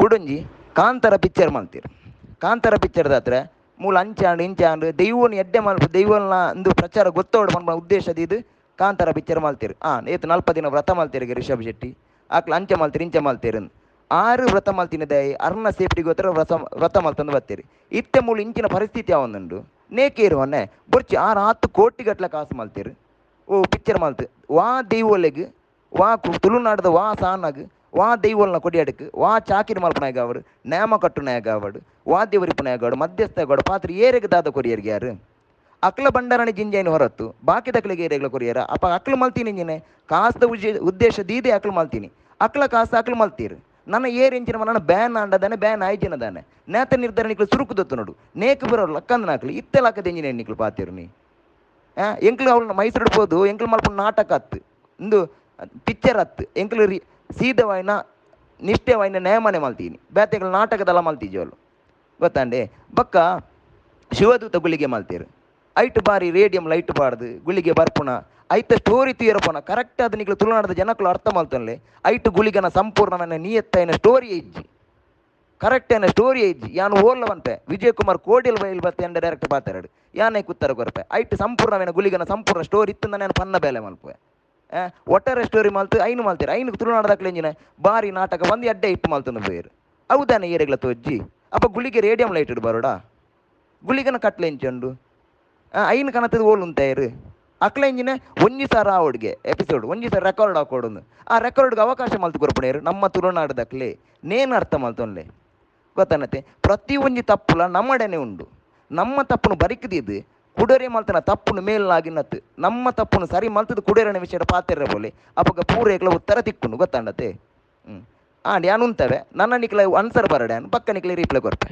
ಕುಡೊಂಜಿ ಕಾಂತಾರ ಪಿಕ್ಚರ್ ಮಲ್ತೀರು. ಕಾಂತಾರ ಪಿಕ್ಚರ್ದ ಹತ್ರ ಮೂಲ ಅಂಚಾಂಡು ಇಂಚಾಂಡು ದೈವನ ಎಡ್ಡೆ ಮಲ್ಪ ದೈವನ ಒಂದು ಪ್ರಚಾರ ಗೊತ್ತೋಡು ಮನ್ಪ ಉದ್ದೇಶದ ಇದು ಕಾಂತಾರ ಪಿಕ್ಚರ್ ಮಲ್ತೀರು. ಏತು 40 ದಿನ ವ್ರತ ಮಲ್ತೀರಿಗೆ ರಿಷಬ್ ಶೆಟ್ಟಿ ಆಕ್ಲ ಅಂಚೆ ಮಲ್ತೀರಿ ಇಂಚೆ ಮಲ್ತೀರಿ 6 ವ್ರತ ಮಲ್ತಿನದ ಅರ್ನ ಸೇಫ್ಟಿ ಗೊತ್ತರ ವ್ರತ ಮಲ್ತಂದು ಬರ್ತೀರಿ. ಇತ್ತೆ ಮೂಲ ಇಂಚಿನ ಪರಿಸ್ಥಿತಿ ಯಾವೊಂದುಂಡು ನೇಕೇರು ಹೊನ್ನೆ ಬೊರ್ಚಿ 6-10 ಕೋಟಿ ಗಟ್ಲೆ ಕಾಸು ಮಲ್ತೀರು. ಓ ಪಿಕ್ಚರ್ ಮಲ್ತು ವಾ ದೈವೊಲೆಗ್ ವಾ ತುಳುನಾಡದ ವಾ ಸಾನಾಗ್ ವಾ ದೈವಲ್ನ ಕೊಡಿಯಾಡಕ್ಕೆ ವಾ ಚಾಕಿರಿ ಮಲ್ಪನಾಗ ಅವರು ನೇಮ ಕಟ್ಟುನಾಗ ಅವಡು ವಾದ್ಯ ವರಿಪನಾಗ ಅವಡು ಮಧ್ಯಸ್ಥಗೋಡು ಪಾತ್ರ ಏರೆಗೆ ದಾದ ಕೊರಿಯರ್ಗೆ ಯಾರು ಅಕ್ಲ ಬಂಡಾರಣೆ ಜಿಂಜೈನ ಹೊರತು ಬಾಕಿ ದಕ್ಲಿಗೆ ಏರೆಗ್ಲ ಕೊರಿಯರ ಅಪ್ಪ ಅಕ್ಲು ಮಲ್ತೀನಿ ಇಂಜಿನೆ ಕಾಸ್ದ ಉದ್ದೇಶ ದೀದೆ ಅಕ್ಲು ಮಲ್ತೀನಿ ಅಕ್ಲ ಕಾಸ್ತ ಅಕ್ಲು ಮಲ್ತೀರು. ನನ್ನ ಏರ್ ಇಂಚಿನ ನನ್ನ ಬ್ಯಾನ್ ಆಂಡದಾನೆ ಬ್ಯಾನ್ ಆಯ್ಜಿನದಾನೆ ನೇತ ನಿರ್ಧಾರ ನಿಕ್ಲು ಸುರುಕುದತ್ತು ನೋಡು ನೇಕು ಬರೋರು ಲಕ್ಕಂದ ನಾಕ್ಲು ಇತ್ತೆ ಲಕ್ಕದ ಇಂಜಿನಿಯರ್ ನಿಕ್ಲು ಪಾತಿರು ನೀ ಎಂಕ್ಲು ಅವ್ಳನ್ನ ಮೈಸೂರು ಇಡ್ಬೋದು ಎಂಕ್ಲು ಮಲ್ಪ ನಾಟಕ ಹತ್ತು ಇಂದು ಪಿಕ್ಚರ್ ಹತ್ತು ಎಂಕ್ಲು ಸೀದವಾಯಿನ ನಿಷ್ಠೆವಾಯಿನ ನೇಮನೆ ಮಲ್ತೀನಿ ಬೇತೆಗಳು ನಾಟಕದಲ್ಲ ಮಲ್ತಿದ್ವಿ ಅವಳು ಗೊತ್ತಾಂಡೆ. ಬಕ್ಕ ಶಿವದೂತ ಗುಳಿಗೆ ಮಲ್ತೀರು ಐಟ್ ಬಾರಿ ರೇಡಿಯಂ ಲೈಟ್ ಬಾರ್ದು ಗುಳಿಗೆ ಬರ್ಪುಣ ಐತ ಸ್ಟೋರಿ ತೀರಪೋಣ ಕರೆಕ್ಟ್ ಅದು ನಿಕ್ಲು ತುಳುನಾಡದ ಜನಕ್ಕಳು ಅರ್ಥ ಮಲ್ತನ್ಲೆ ಐಟ್ ಗುಳಿಗನ ಸಂಪೂರ್ಣನ ನಿಯತ್ತೈನ ಸ್ಟೋರಿ ಇಜ್ಜಿ ಕರೆಕ್ಟ್ ಏನ ಸ್ಟೋರಿ ಇಜ್ಜಿ ಯಾನು ಓರ್ಲವಂತೆ ವಿಜಯ್ ಕುಮಾರ್ ಕೋಡಿಯಲ್ ಬೈಲ್ ಬತ್ತೆ ಎಂಡ ಡೈರೆಕ್ಟ್ ಪಾತಾರಡು ಯಾನೇ ಕುತ್ತರ ಕೊರಪೆ ಐಟ್ ಸಂಪೂರ್ಣವೇನ ಗುಳಿಗನ ಸಂಪೂರ್ಣ ಸ್ಟೋರಿ ಇತ್ತು ನಾನು ಪನ್ನ ಬೇಲೆ ಮಲ್ಪುವೆ ಒಟ್ಟಾರೆ ಸ್ಟೋರಿ ಮಲ್ತು ಐನು ಮಲ್ತೀರಿ ಐನು ತುಳುನಾಡದಾಕ್ಲೆ ಎಂಜಿನ ಬಾರಿ ನಾಟಕ ಬಂದು ಎಡ್ಡೆ ಇಟ್ಟು ಮಲ್ತಂದು ಬೇರು ಹೌದಾನೆ ಏರೆಗ್ಲ ತೋಜ್ಜಿ ಅಪ್ಪ ಗುಳಿಗೆ ರೇಡಿಯಂ ಲೈಟ್ ಇಡು ಬರೋಡಾ ಗುಳಿಗನ ಕಟ್ಲೆ ಎಂಚಂಡು ಐನು ಕನತದ ಓಲ್ ಉಂತಾಯಿರು ಅಕ್ಲ ಎಂಜಿನ 1 ಸಾರ ಆವಡ್ಗೆ ಎಪಿಸೋಡ್ 1 ಸಾರ ರೆಕಾರ್ಡ್ ಹಾಕೋಡು ಆ ರೆಕಾರ್ಡ್ಗೆ ಅವಕಾಶ ಮಲ್ತು ಕೊರ್ಪಣೇರು ನಮ್ಮ ತುಳುನಾಡದಾಕ್ಲೆ ನೇನು ಅರ್ಥ ಮಲ್ತೊನ್ಲೆ ಗೊತ್ತಾನತ್ತೆ. ಪ್ರತಿ ಒಂಜಿ ತಪ್ಪುಲ ನಮ್ಮಡೆನೆ ಉಂಡು ನಮ್ಮ ತಪ್ಪುನು ಬರಿಕದಿದ್ದು ಕುಡರೆ ಮಲ್ತನ ತಪ್ಪುನು ಮೇಲಾಗಿನತ್ತು ನಮ್ಮ ತಪ್ಪುನು ಸರಿ ಮಲ್ತದ ಕುಡೇರನ ವಿಷಯ ಪಾತೆರ ಬೋಲೆ ಅಪ್ಪಗ ಪೂರೇಗ್ಲ ಉತ್ತರ ತಿಕ್ಕುಂಡು ಗೊತ್ತಾಂಡತೆ. ಆಂಡ್ ಯಾನು ಉಂತವೆ ನನ್ನ ನಿಕ್ಲ ಆನ್ಸರ್ ಬರಡ್ಯಾನು ಪಕ್ಕ ನಿಕ್ಲೆ ರಿಪ್ಲೈ ಕೊರ್ಪೆ.